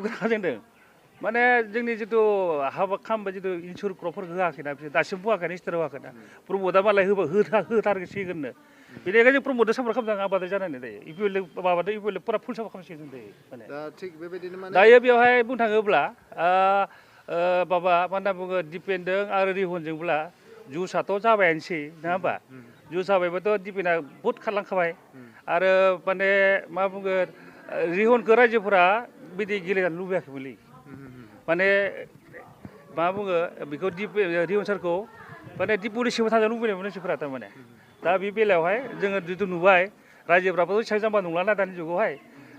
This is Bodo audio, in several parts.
खोनादों माने जोंनि जितु हाबा खालामबा जितु इन्सुर क्रपफोरखौ होआखैना बिसोर दासिम होआखैना स्टार होआखैना प्रमदआ मालाय होथारसिगोननो बेनिखायनो जों प्रमदजों सापर्ट खालामदों आबादारि जानानै दायो इपिएल माबादों इपिएल पुरा फुल सापर्ट खालामसिगोन दायो माने दा थिग बेबायदिनो माने दायो बेवहाय बुंनो थाङोब्ला माबा मा होनना बुङो दिपेनजों आरो रिहनजोंब्ला जुसआथ' जाबायानोसै नङा होमबा जुस जाबायबाथ' दिपेना बहुद खारलांखाबाय आरो माने मा बुंगोन रिहनखौ रायजोफोरा बिदि गेलेजानो लुबैयाखैमोनलै माने मा बुङो बेखौ रिहन सारखौ माने डिपुटि सिङाव थांजानो लुबैनायमोन मानसिफोरा थारमाने दा बे बेलायावहाय जोङो जितु नुबाय रायजोफ्राबो एसेबां जाम्बा नंलाना दानि जुगावहाय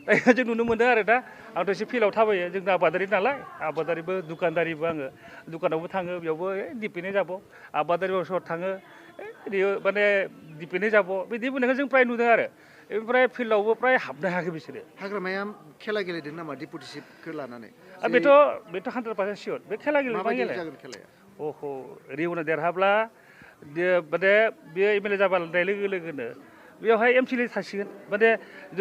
दा जों नुनो मोनदों आरो दा आंथ' एसे फिल्डआव थाबायो जोंना आबादारि नालाय आबादारिबो दुखानदारिबो आङो दुखानावबो थाङो बेयावबो दिपेन्डै जाब आबादारिफोर थाङो माने दिपेन्डै जाब बिदि बुंनायखौ जों प्राय नुदों आरो ओमफ्राय फिल्डआवबो प्राय हाबनो हायाखै बिसोरो हाग्रामाया खेला गेलेदों नामा डिपुटिसिपखौ लानानै बेथ' 100% सियर बे खेला गेलेनो जागोन खेलाया अह रिहना देरहाब्ला माने बेयो एमएलए जाबाय लोगो लोगोनो बेवहाय एमसिएलए थासिगोन माने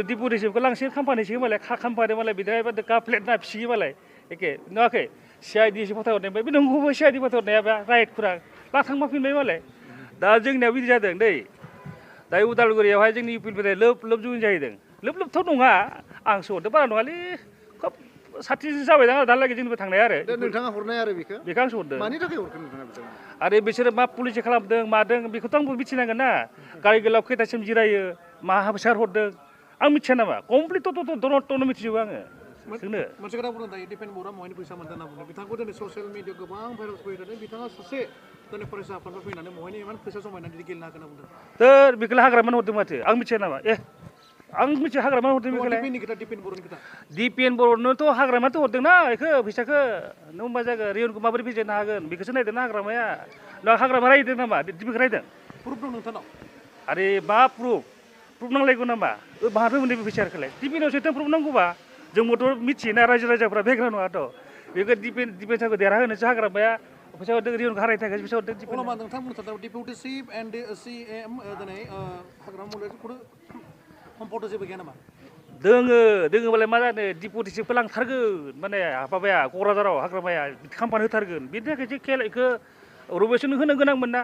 डिपुटिसिपखौ लांसिगोन खाम्फानिसिगोन मालाय खाम्फानो मालाय बिदिहाय काप प्लेट ना फिसियो मालाय एखे नुवाखै सिआइडि एसे फथायहरनाय बे नंगौबो सिआइडि फथायहरनायाबा राइटफोरा लाथांबाफिनबाय मालाय दा जोंनियाव बिदि जादों दै दायो उदालगुरियावहाय जोंनि इउपिनिफ्राय लोब लोब जइन जाहैदों लोब लोबथ' नङा आंसो हरदों बारा नङालै खोब 60 जाबाय दां दालागै जोंनिबो थांनाय आरो नोंथाङा हरनाय आरो बेखौ आंसो हरदों मानि थाखाय हरखो नोंथाङा बिथांनो आरो बिसोरो मा पुलिस खालामदों मादों बेखौथ' आंबो मिथिनांगोन ना गारि गोलाव खैथासिम जिरायो मा फैसा हरदों आं मिथिया नामा कमप्लिट दन'नो मिथिजोबो आङो जोंनो मोनसे खोथा बुंदों दायो दिपेन बर'आ महायनि फैसा मोनदों होनना बुंदों बिथांखौ दिनै ससियेल मिडियायाव गोबां भाइराल फैबाय थादों बिथाङा सासे दिनै फरायसा आफादफोर फैनानै महायनि इमान फैसा जमायनानै गेलेनो हागोन होनना बुंदों बेखौलाय हाग्रामानो हरदों माथो आं मिथिया नामा आं मिथिया हाग्रामानो हरदों बेखौलाय दिपेन बर'नोथ' हाग्रामायाथ' हरदों ना बेखौ फैसाखौ नों होमबा जागोन रियनखौ माबोरै फेजेननो हागोन बेखौसो नायदों ना हाग्रामाया हाग्रामा रायदों नामा दिपेनखौ रायदों प्रुफ दं नोंथांनाव आरे मा प्रुफ नांलायगौ नामा माहाथो मोनदों बे फैसाखौलाय दिपेनावसो प्रुफ नांगौबा जोंबोथ' मिथियोना रायजो राजाफ्रा बेग्रा नङाथ' बेखौ दिपेन सारखौ देरहाहोनोसो हाग्रामाया फैसा हरदों रियनखौ हारायनो थाखाय फैसा हरदों अब्ला नोंथां बुंनो थांदों डिपुटिसिप एन्ड सिएम दिनै हाग्रामा मुलुगखौ सम्पद जेबो गैया नामा दोङोबालाय मा जानो डिपुटिसिपखौ लांथारगोन माने माबाया क'क्राझाराव हाग्रामाया खाम्फानो होथारगोन बेनि थाखायसो खेलाखौ रबेसन होनो गोनांमोन ना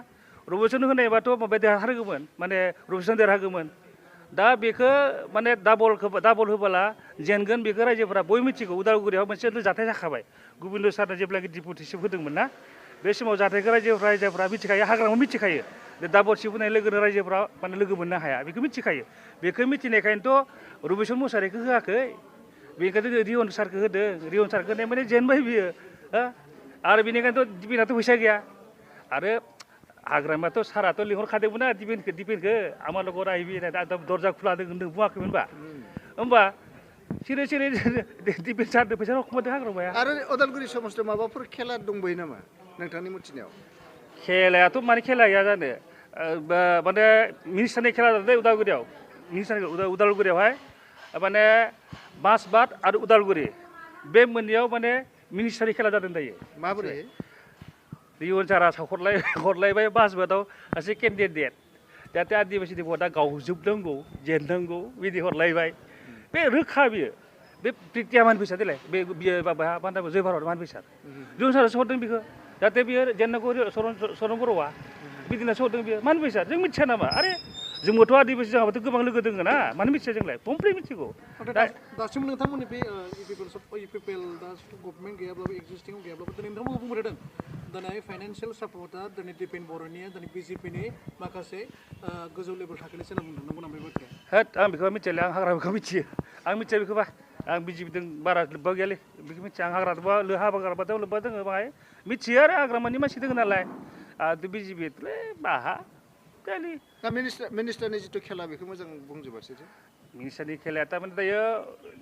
रबेसन होनायबाथ' माबाया देरहाथारगौमोन माने रबेसन देरहागौमोन दा बेखौ माने डाबल होबोला जेनगोन बेखौ रायजोफोरा बयबो मिथिगौ उदालगुरियाव मोनसे जाथाय जाखाबाय गुबुन सारनो जेब्लाखि डिपुटिसिप होदोंमोन ना बे समाव जाथायखौ रायजोफोरा मिथिखायो हाग्रामा मिथिखायो डाबल सिप होनाय लोगोनो रायजोफ्रा माने लोगो मोननो हाया बेखौ मिथिखायो बेखौ मिथिनायखायनोथ' रबेसन मुसाहारिखौ होआखै बेनिखायनो रिहन सारखौ होदों रिहन सारखौ होनाय माने जेनबाय बियो आरो बेनिखायनोथ' दिपेनाथ' फैसा गैया आरो हाग्रामायाथ' साराथ' लिंहरखादोंमोन ना दिपेनखौ आमार लगर आइबि दरजा खुला होनदों बुङाखैमोनबा होमबा सिरि दिपेन सारदों फैसा खमायदों हाग्रामाया आरो उदालगुरि समाजाव माबाफोर खेला दंबायो नामा नोंथांनि मिथिनायाव खेलायाथ' माने खेला गैया जानो माने मिनिस्टारनि खेला जादों उदालगुरियाव उदालगुरियावहाय माने बांसबाद आरो उदालगुरि बे मोननैयाव माने मिनिस्टारनि खेला जादों दायो माबोरै रिहन सारा हरलायबाय बांसबादाव सासे केन्डिडेट जाहाथे आदिबासि भटआ गावजोबनांगौ जेननांगौ बिदि हरलायबाय बे रोखा बियो बे प्रिटिया मान फैसा देलाय बियो माबा मा होनना जय भारत मान फैसा रिहन सारासो हरदों बेखौ जाहाथे बियो जेननांगौ सरन बर'आ बिदिनासो हरदों बियो मान फैसा जों मिथिया नामा आरे जोंबोथ' आदिबासि जोंहाबोथ' गोबां लोगो दङ ना मानो मिथिया जोंलाय कमप्लिट मिथिगौ दासिम नोंथांमोननि बे इपिपिएल दा गभर्नमेन्ट गैयाब्लाबो एक्जिस्टिं गैयाब्लाबो दिनै नोंथांमोनबो बुंबाय थादों दिनै फाइनान्सियेल सापर्टआ दिनै दिपेन बर'निया दिनै बिजेपिनि माखासे गोजौ लेभेल थाखोनि सोना बुंदों नंगौ नामा बे बाथ्राया आं बेखौ मिथियालै आं हाग्रामाखौ मिथियो आं मिथिया बेखौबा आं बिजेपिजों बारा लोब्बा गैयालै बेखौ मिथिया आं हाग्रामायाव लोब्बा दङ बाहाय मिथियो आरो हाग्रामानि मानसि दङ नालाय आरो बिजेपिलै बाहा जालि दा मिनिस्टारनि जिथु खेला बेखौ मोजां बुंजोबासै मिनिस्टारनि खेलाया थारमाने दायो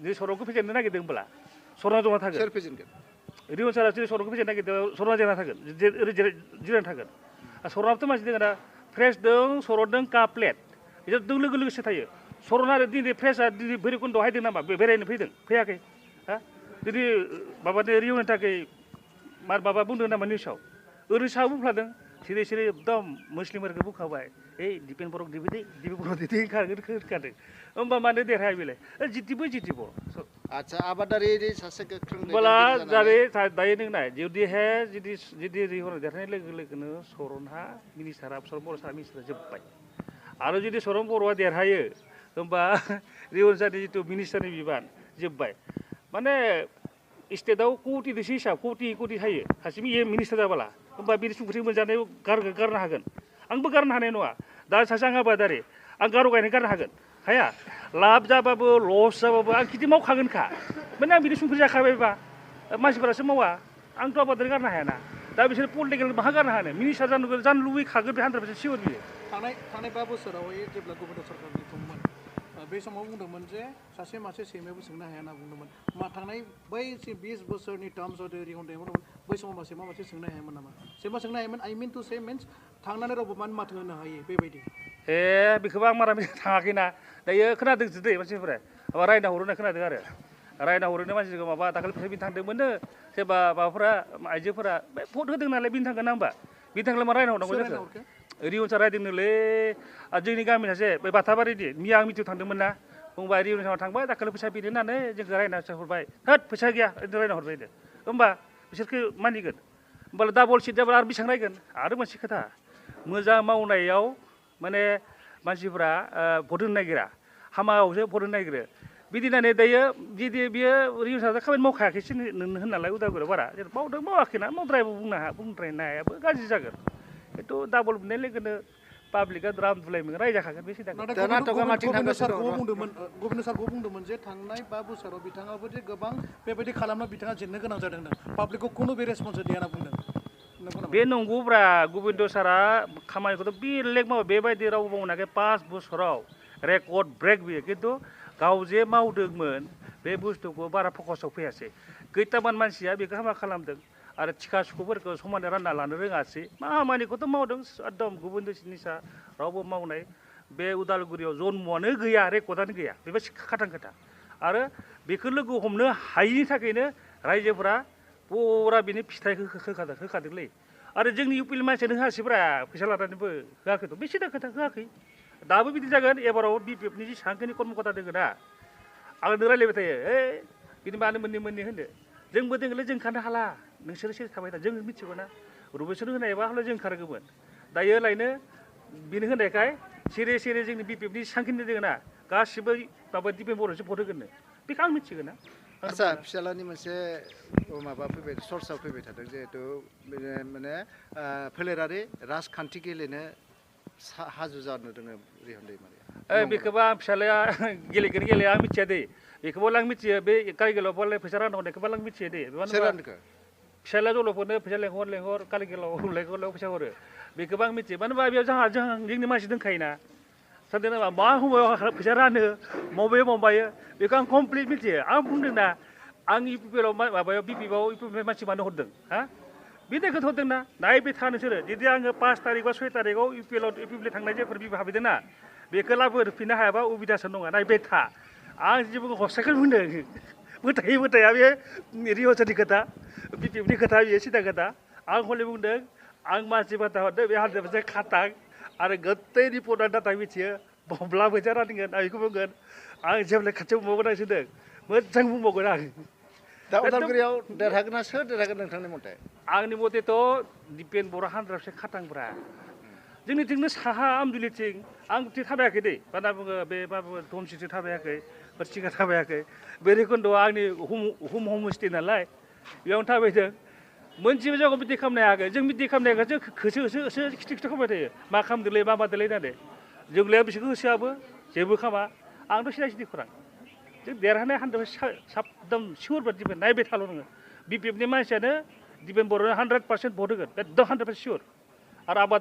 जे सरनखौ फेजेननो नागिरदों होनब्ला सरना जमा थागोन सोर फेजेनगोन रिहन सारा जुदि सरनखौ फेजेननो नागिरदों सरना जेना थागोन जिरायना थागोन सरनाबोथ' मानसि दङ ना फ्रेस दं सरन काप प्लेट बिसोर लोगो लोगोसे थायो सरना आरो दिनै फ्रेसआ दिनै भैरबकुन्दआव हायदों नामा बेरायनो फैयाखै जुदि माबादो रिहननि थाखाय माबा बुंदों नामा निउसाव ओरैनो साहा बुंफ्लादों सिरि एकदम मुस्लिमफोरखौ बुंखाबाय दिपेन बर' दिपेन बर' होनखादों होमबा मानो देरहाया बेलाय जितिबो आदसा आबादारि सासे गोख्रों बोला दैदेनगिरि जारे दायो नों नाय जुदि रिहर देरहानाय लोगो लोगोनो सरनहा मिनिस्टार अफसर बर' सारा मिनिस्टार जोब्बाय आरो जुदि सरन बर'आ देरहायो होमबा रिहर जानि जितु मिनिस्टारनि बिबान जोब्बाय माने स्टेटआव कौटिनिसो हिसाब कौटि हायो सासे मिनिस्टार जाबाला होमबा बिनि संख्रि मोनजानायाव गारनो हागोन आंबो गारनो हानाय नङा दा सासे आं आबादारि आं गार' गायनो गारनो हागोन हाया लाब जाबाबो लस जाबाबो आं खेथि मावखागोनखा माने आं बिदि संख्रि जाखाबायबा मानसिफोरासो मावा आंथ' आबादारि गारनो हायाना दा बिसोर पलिटिकेल माहा गारनो हानो मिनिस्टार जानो लुबैखागोन बे 100% सियर बियो थांनाय 5 बोसोरावहाय जेब्ला गभर्नर सरकारनि दंमोन बे समाव बुंदोंमोन जे सासे मासे सैमायाबो सोंनो हाया होनना बुंदोंमोन थांनाय बै 20 बोसोरनि टार्म्स रिहन्दाया बुंदोंमोन बै समाव मासे सोंनो हायामोन नामा सैमा सोंनो हायामोन I mean to say means थांनानै रावबो माथो होनो हायो बेबायदि बेखौबो आं मारा थाङाखैना दायो खोनादोंसो दै मानसिफोरा माबा रायना हरो होनना खोनादों आरो रायना हरोनो मानसिखौ माबा दाखालि फैसा बिनो थांदोंमोननो सोरबा माबाफोरा आइजोफोरा बे भट होदों नालाय बिनो थांगोन ना होमबा बिनो थांलाय मा रायना हरनांगौ जाखो रिहन्सा रायदोंनोलै जोंनि गामि सासे बे बाथाबारिनि मिया आं मिटिं थांदोंमोन ना बुंबाय रिहन्साव थांबाय दाखालि फैसा बिनो होननानै जोंखौ रायना हरबाय होद फैसा गैया रायना हरबाय होमबा बिसोरखौ मानिगोन होमबालाय डाबल सिट जाबा आरो बेसेबां रायगोन आरो मोनसे खोथा मोजां मावनायाव माने मानसिफोरा भट होनो नागिरा हामायावसो भट होनो नागिरो बिदिनानै दायो जुदि बियो रिहन्सा खामानि मावखायाखैसो होननालाय उदालगुरियाव बारा मावदों मावाखैना मावद्रायबो बुंद्रायनो हायाबो गाज्रि जागोन खिन्थु डाबल मोननाय लोगोनो पाब्लिकआ द्राम दुलायमोन रायजाखागोन बे सिदा गभर्नर सारखौ बुंदोंमोन जे थांनाय 5 बोसोराव बिथाङाबो जे गोबां बेबायदि खालामना बिथाङा जेननो गोनां जादों पाब्लिकखौ खुनु बे रेसपन्स गैया होनना बुंदों बे नंगौब्रा गबिन्द सारा खामानिखौथ' बेलेग मावो बेबायदि रावबो मावनाखै 5 बोसोराव रेकर्ड ब्रेक बियो खिन्थु गाव जे मावदोंमोन बे बुस्थुखौ बारा फकासाव फैयासै खैथामान मानसिया बेखौ हामा खालामदों आरो थिखा सुखुफोरखौ समानै रानना लानो रोङासै मा खामानिखौथ' मावदों एकदम गुबुन निसा रावबो मावनाय बे उदालगुरियाव जन्मआनो गैया रेकर्डआनो गैया बेबो खाथां खोथा आरो बेखौ लोगो हमनो हायिनि थाखायनो रायजोफोरा पुरा बिनि फिथाइखौ होखादोंलै आरो जोंनि इउपिनि मानसियानो होआसैब्रा फैसा लानानैबो होआखैथ' बे सिदा खोथा होआखै दाबो बिदि जागोन एबाराव बिपिएफनि जेसेबांखिनि कर्मकर्ता दङ ना आंनो रायलायबाय थायो बिदि मानो मोननै होनो जोंबो दोङोलै जों ओंखारनो हाला नोंसोरो सिरि थाबाय था जों मिथिगौ ना रुबेसन होनायबा हले जों ओंखारगौमोन दायो लायनो बिनो होनायखाय सिरि जोंनि बिपिएफनि जेसेबांखिनि दङ ना गासिबो माबा दिपेन बर'सो भट होगोननो बेखौ आं मिथिगौ ना आदसा फिसालानि मोनसे माबा फैबाय सर्सआव फैबाय थादों जिहेतु माने फोलेरारि राजखान्थि गेलेनो हाजु जानो रोङो रिहन दैमारिया बेखौबा आं फिसालाया गेलेगोन गेलेया आं मिथिया दै बेखौबो आं मिथियो बे कारिगिलाव फैसा रानना हरनायखौबो आं मिथियो दै फिसालाया जल'फोरनो फैसा लेंहर कारिगिलाव फैसा हरो बेखौबो आं मिथियो मानो होनबा बेयाव जोंनि मानसि दंखायोना सानदों मा समाव फैसा रानो माबायो बेखौ आं कमप्लिट मिथियो आं बुंदों ना आं इउपिपिएलाव माबायाव बिपिएफआव इउपिपिएल मानसि मानो हरदों हा बे दायखौ हरदों ना नायबाय था नोंसोरो जुदि आङो 5 तारिख बा 6 तारिखआव इउपिएल थांनाय जायफोर बिबो हाबैदों ना बेखौ लाबोफिननो हायाबा उबिदासो नङा नायबाय था आं जेबो हरसाखौ बुंदों बोथाया बे रिहन्सानि खोथा बिपिएफनि खोथा बेयो सिदा खोथा आं हले बुंदों आं मानसि बाथा हरदों बे 100% खाथां आरो गोत्तै रिपर्टआ डाटा मिथियो बब्ला फैसा रानगोन आं बेखौ बुंगोन आं जेब्ला खाथियाव बुंबावगोन आं सोंदों मोजां बुंबावगोन आं दा उदालगुरियाव देरहागोन ना सोर देरहागोन नोंथांनि मथे आंनि मथेथ' दिपेन बर' 100% खाथांब्रा जोंनिथिंनो साहा आमदुलिथिं आं थाबायाखै दै मा होनना बुङो बे मा बुङो धमसिथिं थाबायाखै बोरसिगा थाबायाखै भैरबकुन्द'आ आंनि हमस्टे नालाय बेयावनो थाबायदों मोनसेबो जायगायाव मिटिं खालामनो हायाखै जों मिटिं खालामनो हायाखै होसो खिथि खालामबाय थायो मा खालामदोंलै मा मादोंलै होननानै जोंलाया बिसोरखौ होसोआबो जेबो खामा आंथ' सिदा खौरां जों देरहानाय 100% साबदाम सियर बादि नायबाय थाल' नोङो बिपिएफनि मानसियानो दिपेन बर'नो 100% भट होगोन एकदम 100% सियर आरो आबाद